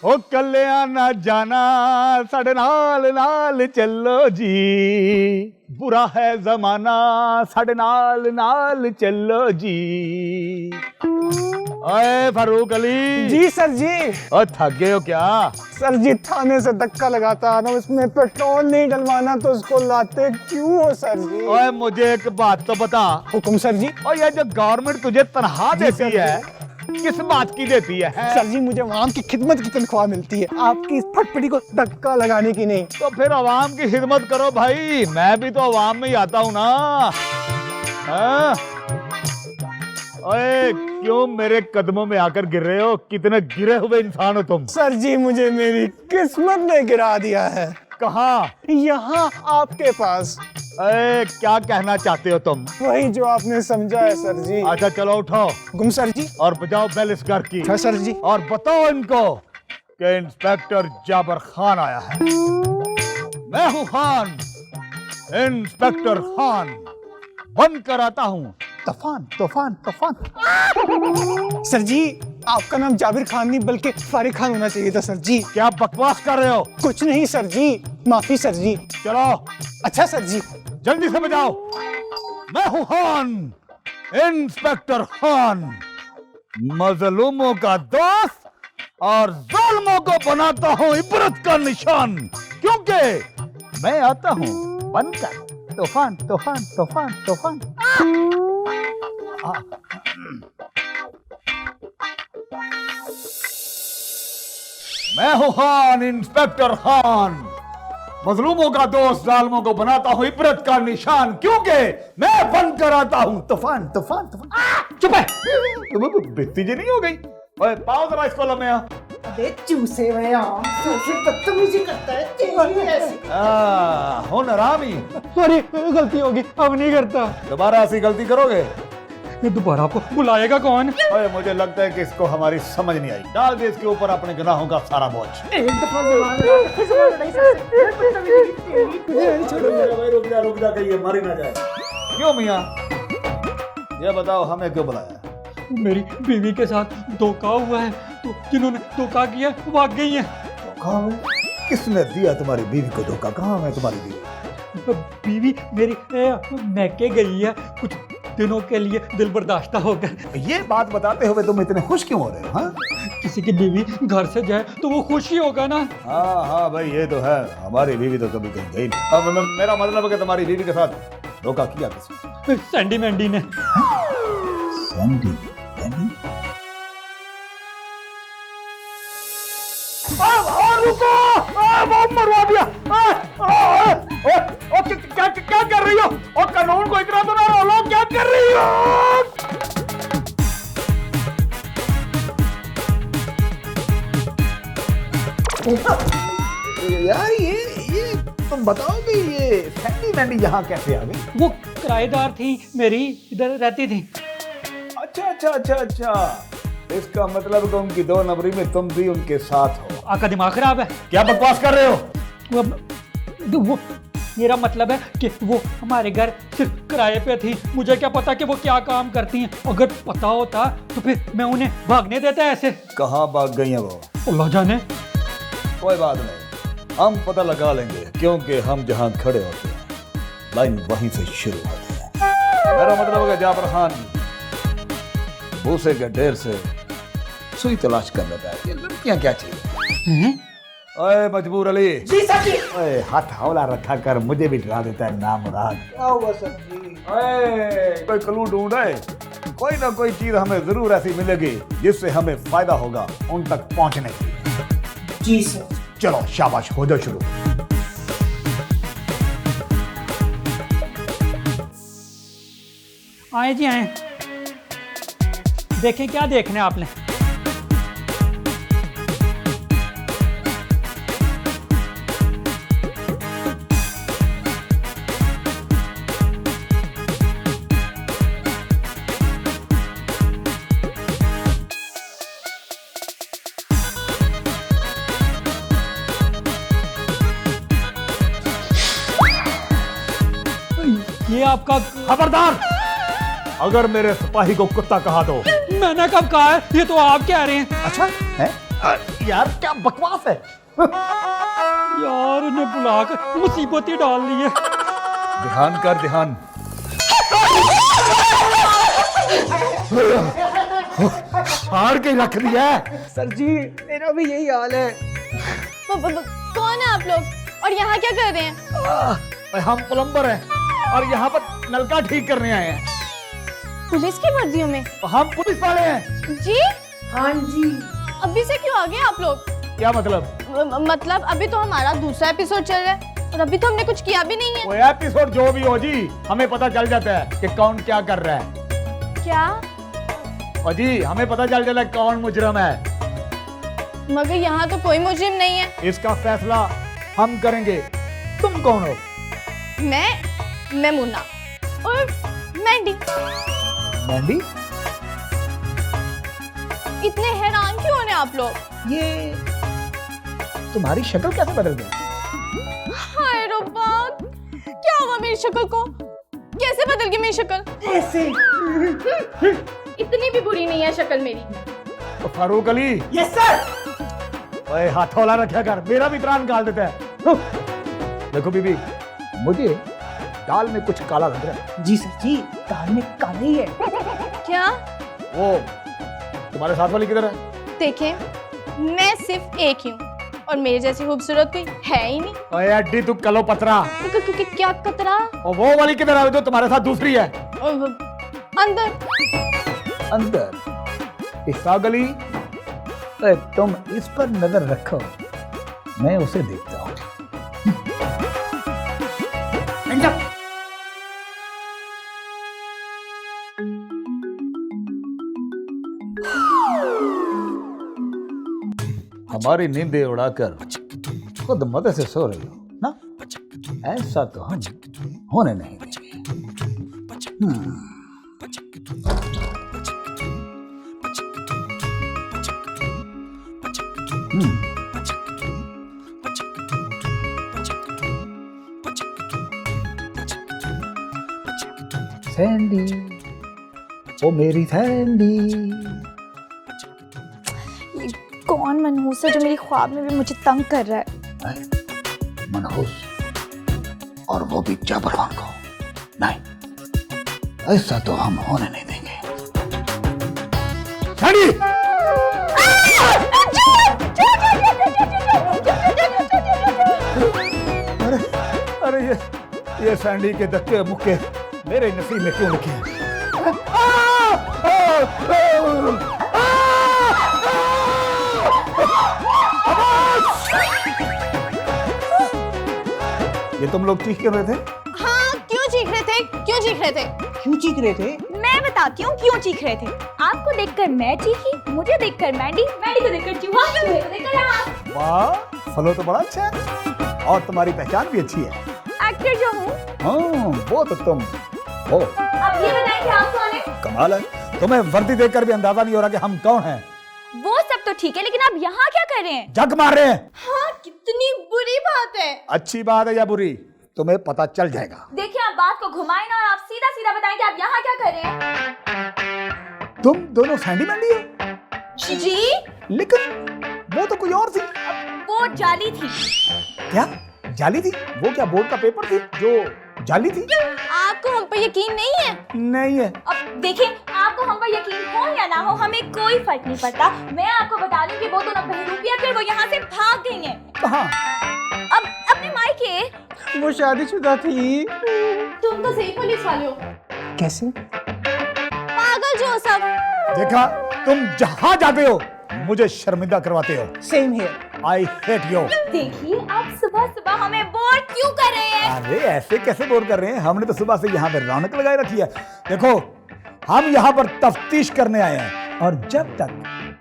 ओ कल्याण ना जाना साढ़े नाल नाल चलो जी, बुरा है जमाना साढ़े नाल नाल चलो जी। ओए फारूक अली। जी सर जी। और थक गए हो क्या? सर जी थाने से धक्का लगाता ना, उसमें पेट्रोल नहीं डलवाना तो उसको लाते क्यों हो सर जी? ओए मुझे एक बात तो बता। हुक्म सर जी। और ये जो गवर्नमेंट तुझे तनख्वाह देती है किस बात की देती है? सर जी मुझे आवाम की खिदमत की तनख्वाह मिलती है, आपकी इस फटफटी को धक्का लगाने की नहीं। तो फिर अवाम की खिदमत करो भाई, मैं भी तो अवाम में ही आता हूँ ना। हाँ? ओए क्यों मेरे कदमों में आकर गिर रहे हो? कितने गिरे हुए इंसान हो तुम। सर जी मुझे मेरी किस्मत ने गिरा दिया है। कहाँ? यहाँ आपके पास। अरे क्या कहना चाहते हो तुम? वही जो आपने समझा है सर जी। अच्छा चलो उठो। हुक्म सर जी। और बजाओ बेल इस घर की। अच्छा सर जी। और बताओ इनको कि इंस्पेक्टर जाबर खान आया है। मैं हूँ खान, इंस्पेक्टर खान। बंद कर आता हूँ तूफान तूफान तूफान। सर जी आपका नाम जाबिर खान नहीं बल्कि फारिक खान होना चाहिए था सर जी। क्या बकवास कर रहे हो? कुछ नहीं सर जी, माफी सर जी। चलो। अच्छा सर जी। जल्दी से बजाओ। मैं हूँ खान, इंस्पेक्टर खान, मजलूमों का दोस्त और जालिमों को बनाता हूँ इबरत का निशान, क्योंकि मैं आता हूँ बनकर तूफान तूफान तूफान तूफान। मैं हूँ खान, इंस्पेक्टर खान, मजलूमों का दोस्त, जालिमों को बनाता हूँ इबरत का निशान, क्योंकि मैं बन कर आता हूँ तूफान तूफान तूफान। चुप है, तुम्हें बेइज्जती नहीं हो गई? ओए पाओ जरा इसको लम्हे। अबे चूसे में सबसे बदतमीजी करता है तेरी ऐसी। हो नारामी। सॉरी गलती होगी, अब नहीं करता। दोबारा ऐसी गलती करोगे? दोबारा आपको बुलाएगा कौन? ओए मुझे लगता है कि इसको हमारी समझ नहीं आई। डाल दे इसके ऊपर अपने गुनाहों का सारा बोझ। एक दफा जबान लगा के फिर जबान लड़ाई सबसे बदतमीजी तेरी। छोड़ो रुक जा कहीं मारी ना जाए। क्यों मियां? ये बताओ हमें क्यों बुलाया? मेरी बीवी के साथ धोखा हुआ है, तो जिन्होंने धोखा किया वो भाग गई हैं। धोखा में? किसने दिया तुम्हारी बीवी को धोखा? कहाँ है तुम्हारी बीवी? बीवी मेरी मैके गई है कुछ दिनों के लिए दिल बर्दाश्ता होकर। ये बात बताते हुए तुम इतने खुश क्यों हो रहे हो? हाँ? किसी की बीवी घर से जाए तो वो खुश ही होगा ना। हाँ हाँ भाई ये तो है, हमारी बीवी तो कभी कहीं गई नहीं। अब मेरा मतलब है कि तुम्हारी बीवी के साथ धोखा किया किसने? सैंडी मैंडी ने। सैंडी मैंडी? रुको, वो मरवा दिया। क्या कर रही हो? और कानून को इतना तो ना रोलो, क्या कर रही हो? यार ये तुम बताओ कि ये सैंडी मैंडी यहाँ कैसे आ गई? वो किराएदार थी मेरी, इधर रहती थी। अच्छा अच्छा अच्छा अच्छा, इसका मतलब तो उनकी 2 नंबरी में तुम भी उनके साथ हो। आपका दिमाग खराब है? क्या बकवास कर रहे हो? वो मेरा मतलब है कि वो हमारे घर सिर्फ किराए पे थी, मुझे क्या पता कि वो क्या काम करती हैं। अगर पता होता तो फिर मैं उन्हें भागने देता ऐसे। कहाँ भाग गई हैं वो? अल्लाह जाने। कोई बात नहीं, हम पता लगा लेंगे, क्योंकि हम जहाँ खड़े होते हैं लाइन वहीं से शुरू होती है। मेरा मतलब है कि जाबर खान भूसे के ढेर से सुई तलाश कर लेता है। ये लड़कियां क्या चाहिए? ओए मजबूर अली। जी सर जी। ओए हाथ हौला रखा कर, मुझे भी डरा देता है नामुराद। क्या हुआ सर जी? ओए कोई क्लू ढूंढे, कोई ना कोई चीज हमें जरूर ऐसी मिलेगी जिससे हमें फायदा होगा उन तक पहुंचने की। जी सर। चलो शाबाश, हो जाओ शुरू। आए जी आए, देखें क्या देखना है आपने। ये आपका। खबरदार, अगर मेरे सिपाही को कुत्ता कहा तो। मैंने कब कहा है? ये तो आप कह रहे हैं। अच्छा है? यार क्या बकवास है। यार उन्हें बुलाकर मुसीबत ही डाल ली है। ध्यान कर ध्यान। हार के रख दिया है। सर जी मेरा भी यही हाल है। कौन है आप लोग और यहाँ क्या कर रहे हैं? हम प्लम्बर हैं और यहाँ पर नलका ठीक करने आए हैं। पुलिस की वर्दियों में? हम पुलिस वाले हैं। जी हाँ जी। अभी से क्यों आ गए आप लोग? क्या मतलब? मतलब अभी तो हमारा दूसरा एपिसोड चल रहा है और अभी तो हमने कुछ किया भी नहीं है। वो एपिसोड जो भी हो जी, हमें पता चल जाता है कि कौन क्या कर रहा है। क्या? और जी हमें पता चल जाता है कौन मुजरम है। मगर यहाँ तो कोई मुजरिम नहीं है। इसका फैसला हम करेंगे। तुम कौन हो? मैं मुन्ना और मैंडी। मैंडी? इतने हैरान क्यों हो रहे हैं आप लोग? ये तुम्हारी शक्ल कैसे बदल गई? हाय रब्बा, क्या हुआ मेरी शक्ल को? कैसे बदल गई मेरी शक्ल? ऐसे। इतनी भी बुरी नहीं है शक्ल मेरी। तो फारूक अली। Yes sir. ओए हथौला रखा कर, मेरा भी प्राण निकाल देता है। देखो बीबी, मुझे दाल में कुछ काला लग रहा है। जी सर जी, दाल में काला ही है। क्या? वो तुम्हारे साथ वाली किधर है? देखें, मैं सिर्फ एक ही हूँ और मेरे जैसी खूबसूरत कोई है ही नहीं। ओए अड्डी तू कलो पतरा। क्या कतरा? और वो वाली किधर है जो तुम्हारे साथ दूसरी है? अंदर। अंदर? इसा गली? तुम इस पर नजर रखो, मैं उसे देखता हूँ। हमारी नींदें उड़ाकर खुद मदद से सो रही हो ना? ऐसा तो हम होने नहीं देंगे। सैंडी, ओ मेरी सैंडी। ये कौन मनहूस है जो मेरी ख्वाब में भी मुझे तंग कर रहा है? मनहूस, और वो भी जबरन को? नहीं, ऐसा तो हम होने नहीं देंगे। सैंडी! अरे ये सैंडी के धक्के मुक्के मेरे नसीब में क्यों लिखे हैं? ये तुम लोग चीख क्यों रहे थे? हाँ, क्यों चीख रहे थे? क्यों चीख रहे थे? क्यों चीख रहे थे? मैं बताती हूँ क्यों चीख रहे थे। आपको देखकर मैं चीखी, मुझे देखकर मैंडी, मैडी को देखकर चूहा, चूहे को देखकर आप। वाह, फलो तो बड़ा अच्छा है और तुम्हारी पहचान भी अच्छी है। एक्टर जो हूँ। हाँ, वो तो तुम हो। अब ये बताएं कि आप कौन हैं? कमाल है, तुम्हें वर्दी देखकर भी अंदाजा नहीं हो रहा कि हम कौन हैं। वो सब तो ठीक है, लेकिन आप यहाँ क्या कर रहे हैं? जग मार रहे हैं। हाँ, कितनी बुरी बात है। अच्छी बात है या बुरी, तुम्हें पता चल जाएगा। देखिए, आप बात को घुमाएं ना और आप सीधा सीधा बताएं कि आप यहाँ क्या कर रहे हैं। तुम दोनों सैंडी मैंडी हो? जी? लेकिन वो तो कोई और थी। वो जाली थी। क्या जाली थी? वो क्या बोर्ड का पेपर थी जो जाली थी? आपको हम पर यकीन नहीं है? नहीं है। अब देखिए, आपको हम पर यकीन हो या ना हो, हमें कोई फर्क नहीं पड़ता। मैं आपको बता दूं कि वो दोनों बहरूपिया थे, वो यहाँ से भाग गई हैं। कहाँ? अब अपने मायके। वो शादीशुदा थी। तुम तो सही पुलिस वाले हो। कैसे? पागल जो सब। देखा, तुम जहाँ जाते हो मुझे शर्मिंदा करवाते हो। Same here. I hate you. देखिए, आप सुबह सुबह हमें बोर क्यों कर रहे हैं? अरे ऐसे कैसे बोर कर रहे हैं? हमने तो सुबह से यहाँ पे रौनक लगाई रखी है। देखो, हम यहाँ पर तफ्तीश करने आए हैं और जब तक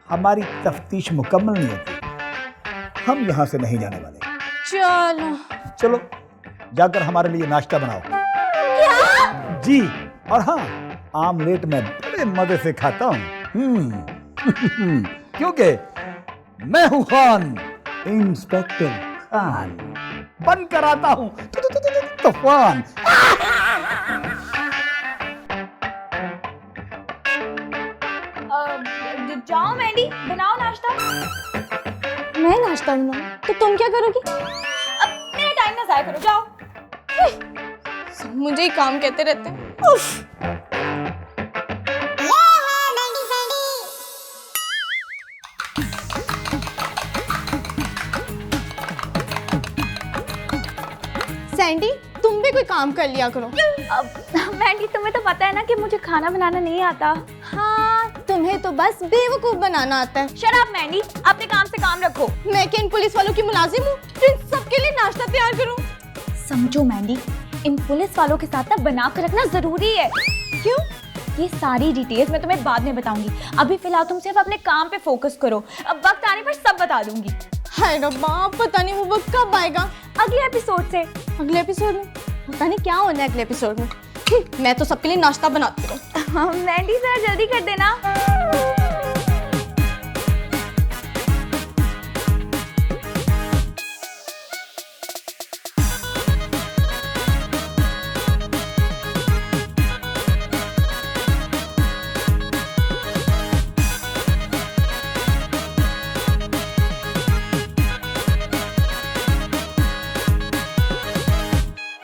हमारी तफ्तीश मुकम्मल नहीं होती हम यहाँ से नहीं जाने वाले। चलो। चलो जाकर हमारे लिए नाश्ता बनाओ। क्या? जी, और हाँ, आमलेट मैं बड़े मजे से खाता हूँ। क्योंकि मैं हूँ खान, इंस्पेक्टर खान। बन कर आता हूँ तूफान। जाओ मैंडी, बनाओ नाश्ता। मैं नाश्ता बनाऊं तो तुम क्या करोगी? अब मेरा टाइम ना जाया करो, जाओ। सब मुझे ही काम कहते रहते हैं। उफ। सैंडी, तुम भी कोई काम कर लिया करो। अब मैंडी, तुम्हें तो पता है ना कि मुझे खाना बनाना नहीं आता। हाँ, तुम्हें तो बस बेवकूफ बनाना आता है। शट अप मैंडी, अपने काम से काम रखो। मैं क्या इन पुलिस वालों की मुलाजिम हूँ जो इन सबके लिए नाश्ता तैयार करूँ? समझो मैंडी, इन पुलिस वालों के साथ ना बना कर रखना जरूरी है। क्यों? ये सारी डिटेल्स मैं तुम्हें बाद में बताऊंगी। अभी फिलहाल तुम सिर्फ अपने काम पे फोकस करो, अब वक्त आने पर सब बता दूंगी। हाय रब्बा, पता नहीं वो वक्त कब आएगा। अगले एपिसोड से। अगले एपिसोड में? पता नहीं क्या होना है अगले एपिसोड में। मैं तो सबके लिए नाश्ता बनाती हूँ। मैंडी जरा जल्दी कर देना।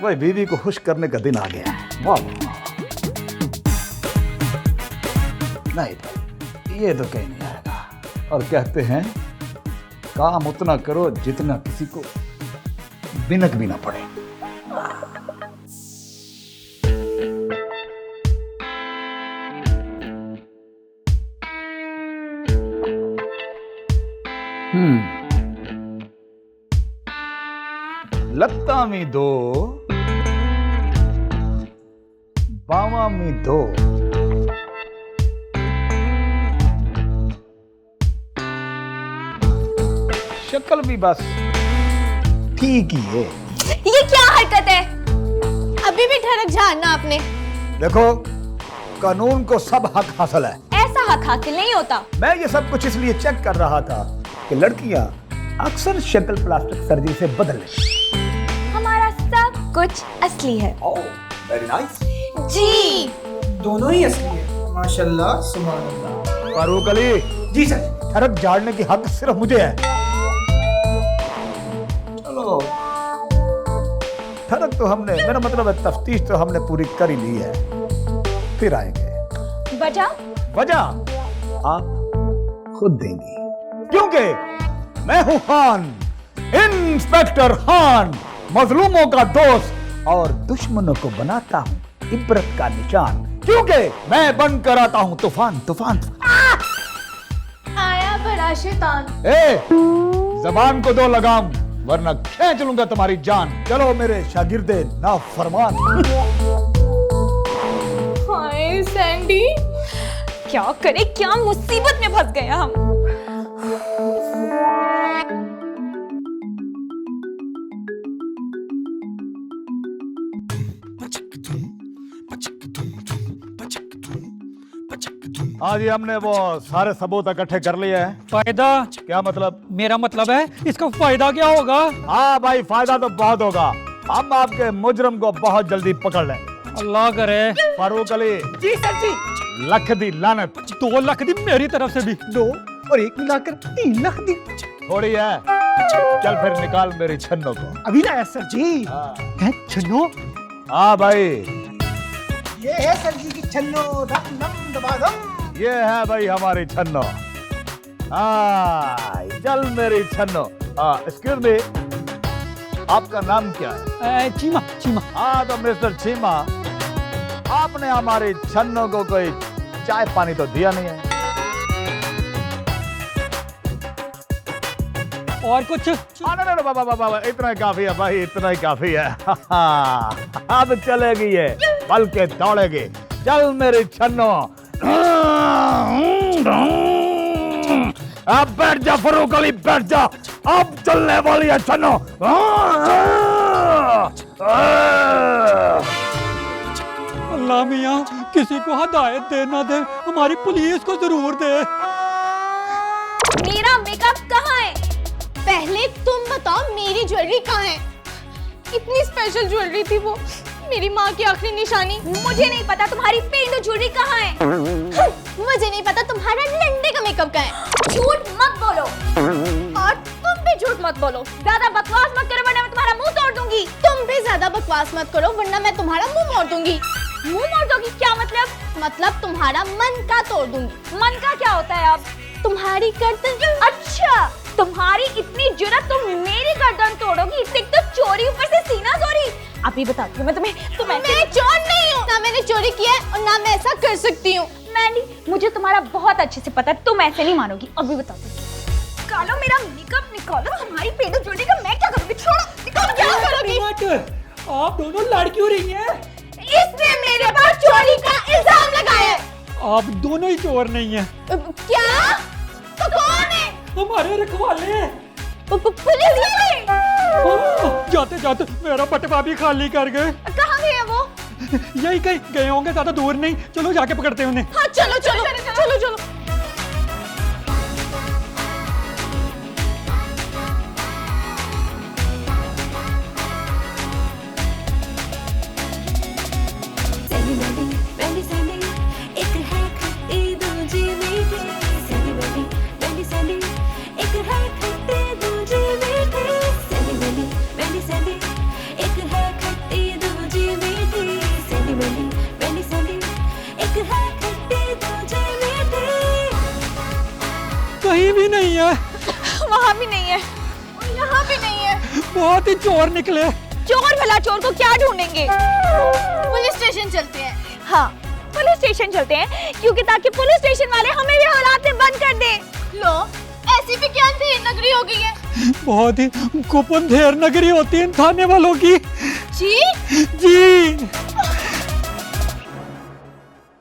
भाई बीवी को खुश करने का दिन आ गया है। वाह नहीं भाई, ये तो कहीं नहीं आएगा। और कहते हैं काम उतना करो जितना किसी को बिनक भी ना पड़े। लत्ता में दो, बावा में दो, शक्ल भी बस ठीक ही है। ये क्या हरकत है? अभी भी ठरक झाड़ना आपने। देखो, कानून को सब हक हासिल है। ऐसा हक हासिल नहीं होता। मैं ये सब कुछ इसलिए चेक कर रहा था कि लड़कियां अक्सर शक्ल प्लास्टिक सर्जरी से बदल लेती। हमारा सब कुछ असली है। Very nice. जी दोनों ही असली है। माशाल्लाह, सुभान अल्लाह। फारूक अली जी सर। ठरक झाड़ने की हक सिर्फ मुझे है। चलो, ठरक तो हमने, मेरा मतलब है तफ्तीश तो हमने पूरी कर ही ली है, फिर आएंगे। वजह आप खुद देंगी, क्योंकि मैं हूं खान, इंस्पेक्टर खान, मजलूमों का दोस्त और दुश्मनों को बनाता हूं इबरत का निशान, क्योंकि मैं बनकर आता हूं तूफान तूफान। आया बड़ा शैतान। ए, जबान को दो लगाम वरना खींच लूंगा तुम्हारी जान। चलो मेरे शागिर्दे नाफरमान। हाय सैंडी, क्या करे, क्या मुसीबत में फंस गए हम। हाँ जी, हमने वो सारे सबूत इकट्ठे कर लिए हैं। फायदा? क्या मतलब? मेरा मतलब है इसका फायदा क्या होगा? हाँ भाई, फायदा तो बहुत होगा। हम आपके मुजरम को बहुत जल्दी पकड़ लेंगे। अल्लाह करे। फारूक अली जी सर जी। लख दी लानत। 2 लाख दी मेरी तरफ से भी। 2 और 1 मिलाकर 3 लाख दी। थोड़ी है, चल फिर निकाल मेरी छन्नों को। अभी लाया सर जी। है छन्नो? हाँ भाई, ये है सर जी की छन्नो, धम धम दबादम। ये है भाई हमारी छन्नो। हाँ, चल मेरी छन्नो। एक्सक्यूज मी, आपका नाम क्या है? चीमा। चीमा। हाँ तो मिस्टर चीमा, आपने हमारी छन्नो को कोई चाय पानी तो दिया नहीं है। और कुछ? नहीं बाबा, इतना ही काफी है भाई, इतना ही काफी है। अब चलेगी ये, बल्कि दौड़ेगी। चल मेरी छन्नो। अब बैठ जा फरूक अली, बैठ जा। अब चलने वाली है छन्नो। अल्लाह मियां, किसी को हिदायत दे ना दे, हमारी पुलिस को जरूर दे। मेरा मेकअप कहाँ है? पहले तुम बताओ मेरी ज्वेलरी कहाँ है? इतनी स्पेशल ज्वेलरी थी वो, मेरी माँ की आखिरी निशानी। मुझे नहीं पता तुम्हारी पेंडो ज्वेलरी कहाँ है। मुझे नहीं पता तुम्हारा लंडे का मेकअप कहाँ है। झूठ मत बोलो। और तुम मत बोलो। ज्यादा बकवास मत करो वरना मैं तुम्हारा मुंह तोड़ दूंगी। तुम भी ज्यादा बकवास मत करो वरना मैं तुम्हारा मुंह मोड़ दूंगी। मुंह मोड़ दोगी? क्या मतलब? मतलब तुम्हारा मन का तोड़ दूंगी। मन का क्या होता है अब? तुम्हारी गर्दन। अच्छा, तुम्हारी इतनी जुर्रत, तुम मेरी गर्दन तोड़ोगी? एक तो चोरी, ऊपर से सीना चोरी। अभी बताती हूँ मैं तुम्हें। मैं चोर नहीं हूँ, ना मैंने चोरी किया है और ना मैं ऐसा कर सकती हूँ। मैंडी, मुझे तुम्हारा बहुत अच्छे से पता है, तुम ऐसे नहीं मानोगी। अभी बताती हूँ। निकालो मेरा मेकअप, निकालो तुम्हारी पेड़ों जोड़ी का। मैं क्या करूँगी? छोड़ो, निकालो। क्या करोगी? आप दोनों लड़ क्यों रही हैं? इसने मेरे पर चोरी का इल्जाम लगाया है। आप दोनों ही चोर नहीं हैं। क्या? तो कौन है? हमारे रखवाले। पुलिस वाले। जाते जाते मेरा बटवा भी खाली कर गए। कहाँ गए हैं वो? यही कहीं गए होंगे, ज्यादा दूर नहीं। चलो जाके पकड़ते हैं उन्हें। हाँ चलो चलो चलो चलो। कहीं भी नहीं है। वहाँ भी नहीं है, यहाँ भी नहीं है। बहुत ही चोर निकले। चोर भला चोर को क्या ढूंढेंगे? पुलिस स्टेशन चलते हैं। हाँ, पुलिस स्टेशन चलते हैं, क्योंकि ताकि पुलिस स्टेशन वाले हमें भी हवालात में बंद कर दें। लो, ऐसी भी क्या अंधेर नगरी हो गई है? बहुत ही कुपंधेर नगरी होती है इन थाने वालों की। जी जी।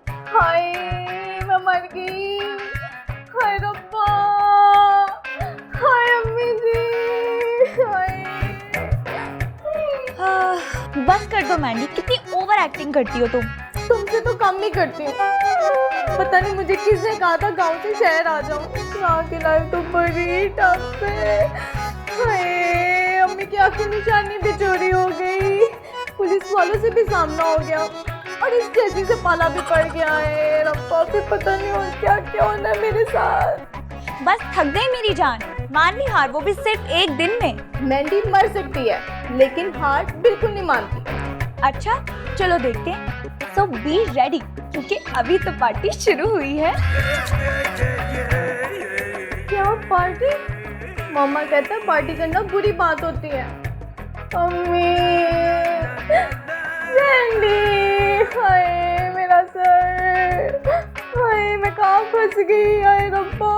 हाय, मैं मर गई। हाय रब्बा, हाय अम्मी जी, हाय। बस कर दो मैंडी, कितनी ओवर एक्टिंग करती हो तुम। तुमसे तो कम ही करती हूँ। पता नहीं मुझे किसने कहा था गांव से शहर आ जाऊँ। यहाँ की लाइफ तो बड़ी टफ है। हाय, अम्मी की आंखों निशानी भी चोरी हो गई, पुलिस वालों से भी सामना हो गया और इस जैसी से पाला भी पड़ गया है। रब्बा, फिर पता नहीं और क्या क्या होना है मेरे साथ। बस थक गई मेरी जान, मान ली हार, वो भी सिर्फ एक दिन में। मैंडी मर सकती है लेकिन हार बिल्कुल नहीं मानती। अच्छा चलो देखते हैं। सो बी रेडी, क्योंकि अभी तो पार्टी शुरू हुई है। क्या पार्टी? मामा कहता है पार्टी करना बुरी बात होती है। अम्मी, मैंडी, हाय मेरा सर, हाय मैं कहाँ फंस गई, हाय रब्बा।